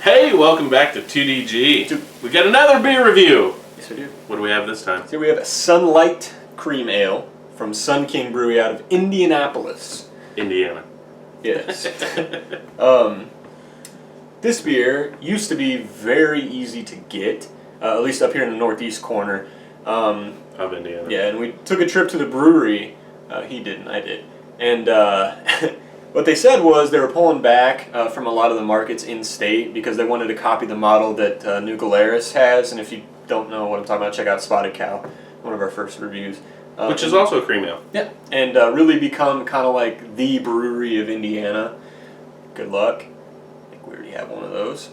Hey, welcome back to 2DG. We got another beer review. Yes, we do. What do we have this time? Here we have a Sunlight Cream Ale from Sun King Brewery out of Indianapolis. Indiana. Yes. This beer used to be very easy to get, at least up here in the northeast corner. Of Indiana. Yeah, and we took a trip to the brewery. He didn't, I did. And what they said was they were pulling back from a lot of the markets in-state because they wanted to copy the model that New Glarus has. And if you don't know what I'm talking about, check out Spotted Cow, one of our first reviews. Which is also a cream ale. Yeah, and really become kind of like the brewery of Indiana. Good luck. I think we already have one of those.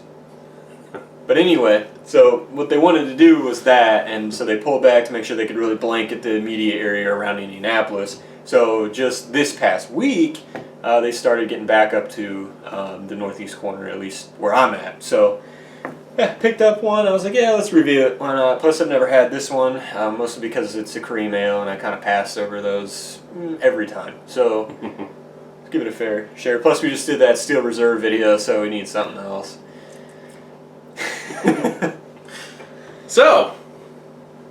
But anyway, so what they wanted to do was that, and so they pulled back to make sure they could really blanket the immediate area around Indianapolis. So just this past week, they started getting back up to the northeast corner, at least where I'm at. So yeah, picked up one. I was like, yeah, let's review it. Why not? Plus, I've never had this one, mostly because it's a cream ale, and I kind of passed over those every time. So let's give it a fair share. Plus, we just did that Steel Reserve video, so we need something else. So,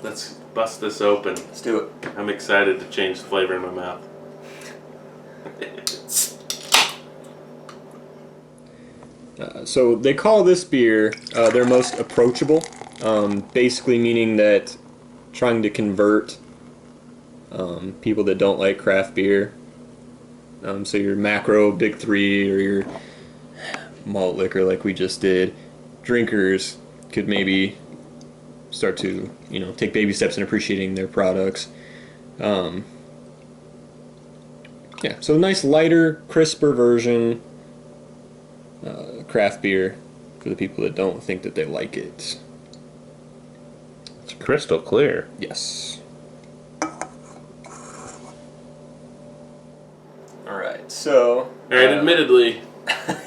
let's bust this open. Let's do it. I'm excited to change the flavor in my mouth. So they call this beer their most approachable, basically meaning that trying to convert people that don't like craft beer, so your macro big three or your malt liquor like we just did, drinkers could maybe start to take baby steps in appreciating their products. Yeah, so a nice lighter, crisper version. Craft beer for the people that don't think that they like it. It's crystal clear. Yes. Alright, so... Alright, admittedly,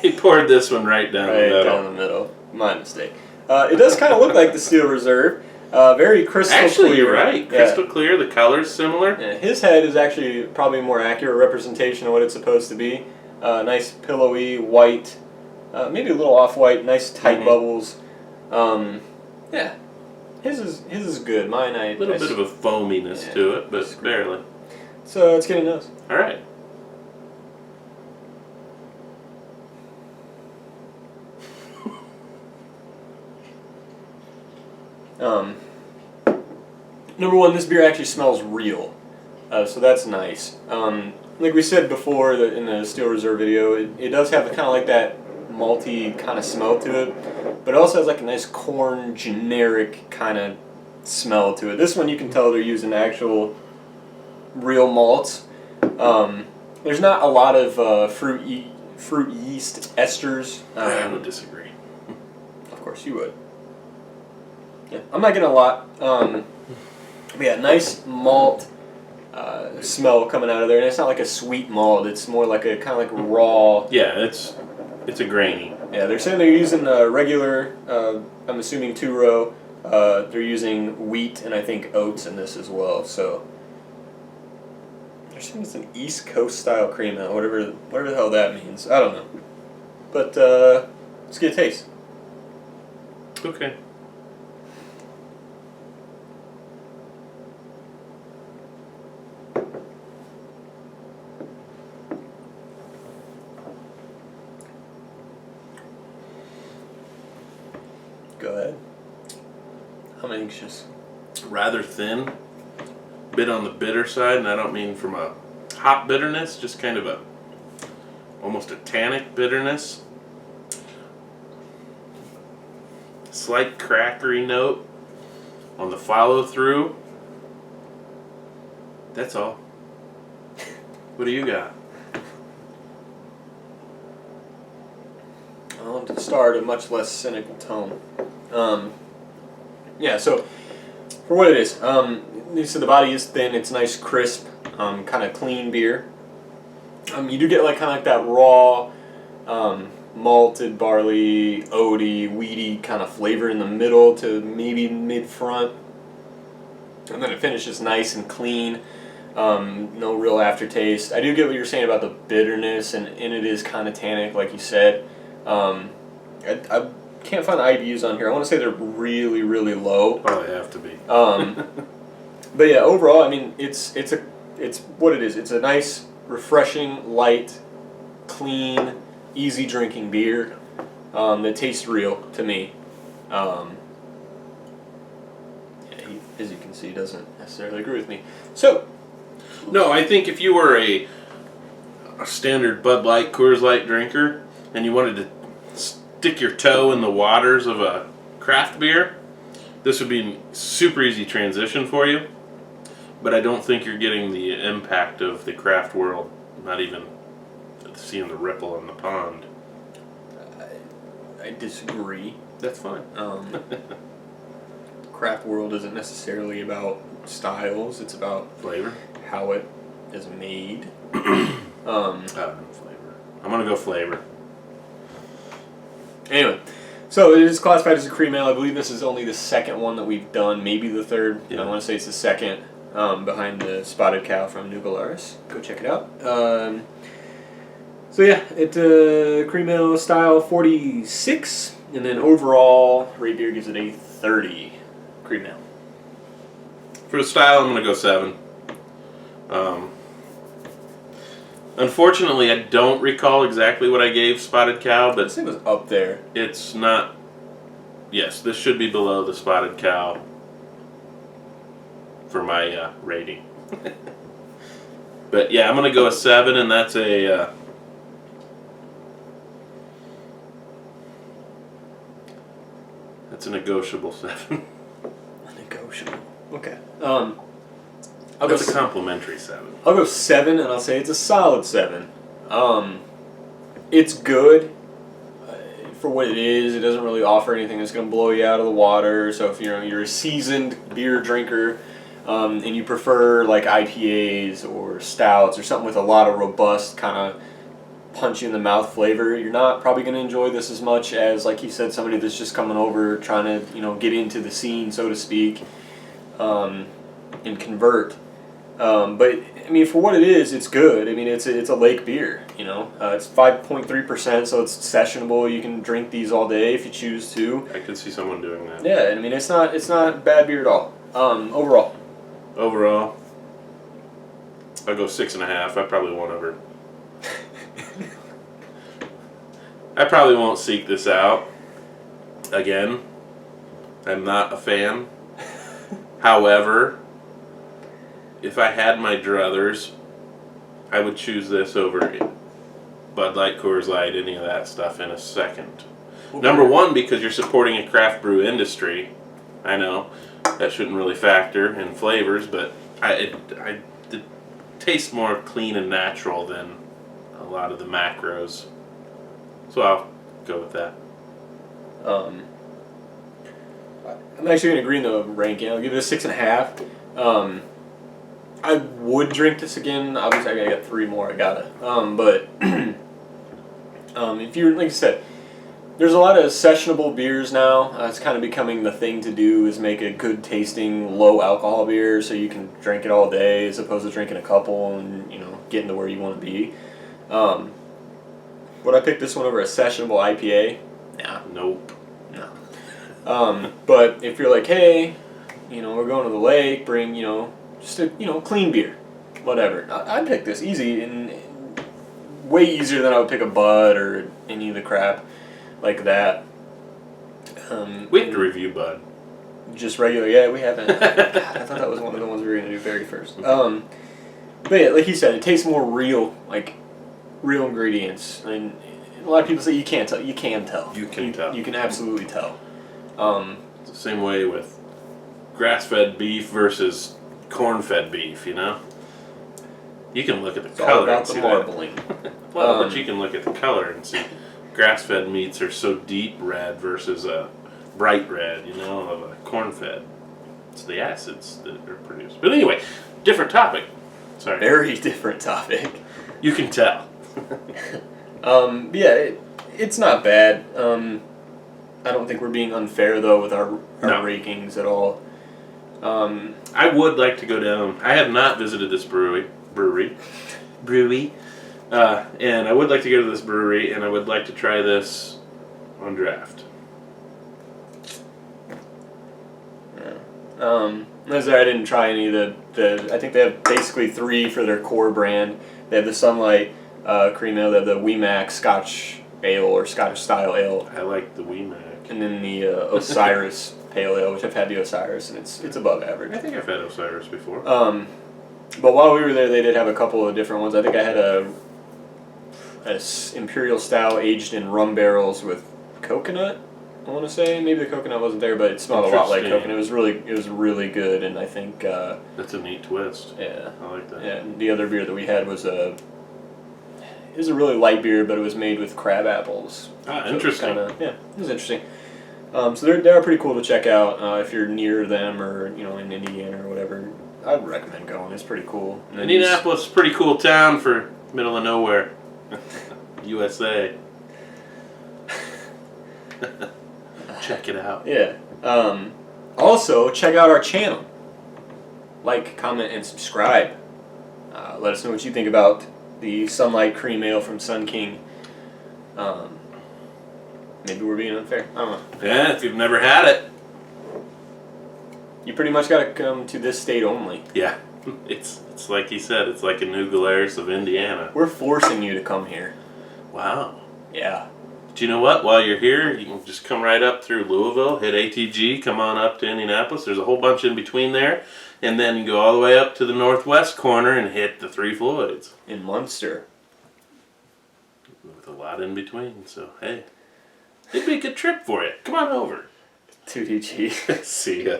he poured this one right down the middle. Down the middle. My mistake. It does kind of look like the Steel Reserve. Very crystal clear. Actually, you're right. Crystal clear. The color's similar. Yeah, his head is actually probably a more accurate representation of what it's supposed to be. Nice pillowy white, maybe a little off-white, nice tight bubbles. Yeah, his is good. Mine, a little bit of a foaminess to it, but barely. So let's get into this. All right. Number one, this beer actually smells real, so that's nice. Like we said before in the Steel Reserve video, it does have kind of like that malty kind of smell to it, but it also has like a nice corn generic kind of smell to it. This one you can tell they're using actual real malts. There's not a lot of fruit yeast esters. I would disagree. Of course you would. Yeah, I'm not getting a lot. But yeah, nice malt smell coming out of there, and it's not like a sweet malt. It's more like a kind of like raw. Yeah, it's a grainy. Yeah, they're saying they're using regular. I'm assuming 2-row. They're using wheat and I think oats in this as well. So they're saying it's an East Coast style cream ale, whatever the hell that means. I don't know. But let's get a taste. Okay. Go ahead. I'm anxious. Rather thin, bit on the bitter side, and I don't mean from a hop bitterness, just kind of almost a tannic bitterness. Slight crackery note on the follow through. That's all. What do you got? Well, to start, a much less cynical tone. Yeah, so for what it is, so the body is thin. It's nice, crisp, kind of clean beer. You do get like kind of like that raw, malted barley, oaty, weedy kind of flavor in the middle to maybe mid-front, and then it finishes nice and clean. No real aftertaste. I do get what you're saying about the bitterness, and it is kind of tannic, like you said. I can't find the IBUs on here. I want to say they're really, really low. Oh, they have to be. But yeah, overall, I mean, it's what it is. It's a nice, refreshing, light, clean, easy drinking beer that tastes real to me. Yeah, as you can see, doesn't necessarily agree with me. So, No, I think if you were a standard Bud Light, Coors Light drinker, and you wanted to stick your toe in the waters of a craft beer, this would be a super easy transition for you. But I don't think you're getting the impact of the craft world, not even seeing the ripple in the pond. I disagree. That's fine. Craft world isn't necessarily about styles. It's about Flavor? how it is made. Flavor. I'm going to go flavor. Anyway, so it is classified as a cream ale. I believe this is only the second one that we've done, maybe the third. Yeah. I want to say it's the second, behind the Spotted Cow from New Glarus. Go check it out. So yeah, it cream ale style 46, and then overall, Ray Beer gives it a 30 cream ale. For the style, I'm going to go 7. Unfortunately, I don't recall exactly what I gave Spotted Cow, but This thing was up there. it's not. Yes, this should be below the Spotted Cow for my rating. But yeah, I'm going to go a 7, and that's a. That's a negotiable 7. Negotiable. Okay. I'll go. That's a complimentary 7. I'll go 7, and I'll say it's a solid 7. It's good for what it is. It doesn't really offer anything that's going to blow you out of the water. So if you're a seasoned beer drinker, and you prefer like IPAs or stouts or something with a lot of robust kind of punch you in the mouth flavor, you're not probably going to enjoy this as much as, like you said, somebody that's just coming over trying to get into the scene, so to speak, and convert. But I mean, for what it is, it's good. I mean, it's a lake beer. It's 5.3%, so it's sessionable. You can drink these all day if you choose to. I could see someone doing that. Yeah, I mean, it's not bad beer at all. Overall, I'll go 6.5. I probably won't ever. I probably won't seek this out again. I'm not a fan. However, if I had my druthers, I would choose this over Bud Light, Coors Light, any of that stuff in a second. Okay. Number one, because you're supporting a craft brew industry. I know that shouldn't really factor in flavors, but it tastes more clean and natural than a lot of the macros. So I'll go with that. I'm actually going to agree in the ranking. I'll give it a 6.5. I would drink this again. Obviously, I got 3 more. I gotta. But if you're, like I said, there's a lot of sessionable beers now. It's kind of becoming the thing to do, is make a good tasting, low alcohol beer so you can drink it all day as opposed to drinking a couple and getting to where you want to be. Would I pick this one over a sessionable IPA? Nah. Nope. No. But if you're like, hey, we're going to the lake, bring, just a, clean beer, whatever. I'd pick this easy, and way easier than I would pick a Bud or any of the crap like that. We have to review Bud. Just regular, yeah, we haven't. God, I thought that was one of the ones we were going to do very first. But yeah, like you said, it tastes more real, like real ingredients. I mean, a lot of people say you can't tell. You can tell. You can tell. You can absolutely tell. It's the same way with grass-fed beef versus corn-fed beef, You can look at the It's color all about and the see marbling. that. Well, but you can look at the color and see grass-fed meats are so deep red versus a bright red, of a corn-fed. It's the acids that are produced. But anyway, different topic. Sorry. Very different topic. You can tell. Yeah, it's not bad. I don't think we're being unfair though with our No. rankings at all. I would like to go down. I have not visited this brewery, and I would like to go to this brewery, and I would like to try this on draft. As I didn't try any of the. I think they have basically 3 for their core brand. They have the Sunlight Cream Ale. They have the Weemac Scotch Ale or Scottish Style Ale. I like the Weemac. And then the Osiris Pale Ale, which I've had the Osiris, and it's above average. I think I've had Osiris before. But while we were there, they did have a couple of different ones. I think I had a Imperial Style aged in rum barrels with coconut. I want to say maybe the coconut wasn't there, but it smelled a lot like coconut. It was really good, and I think that's a neat twist. Yeah, I like that. Yeah, and the other beer that we had was a really light beer, but it was made with crab apples. Ah, interesting. It was interesting. So they're pretty cool to check out if you're near them or in Indiana or whatever. I'd recommend going. It's pretty cool. Indianapolis is a pretty cool town for middle of nowhere, USA. Check it out. Yeah. Also, check out our channel. Like, comment, and subscribe. Let us know what you think about the Sunlight Cream Ale from Sun King. Maybe we're being unfair. I don't know. Yeah, if you've never had it. You pretty much got to come to this state only. Yeah. It's like he said, it's like a New Glarus of Indiana. We're forcing you to come here. Wow. Yeah. Do you know what? While you're here, you can just come right up through Louisville, hit ATG, come on up to Indianapolis. There's a whole bunch in between there. And then you go all the way up to the northwest corner and hit the Three Floyds. In Munster. With a lot in between. So, hey, it'd be a good trip for you. Come on over. 2DG. See ya.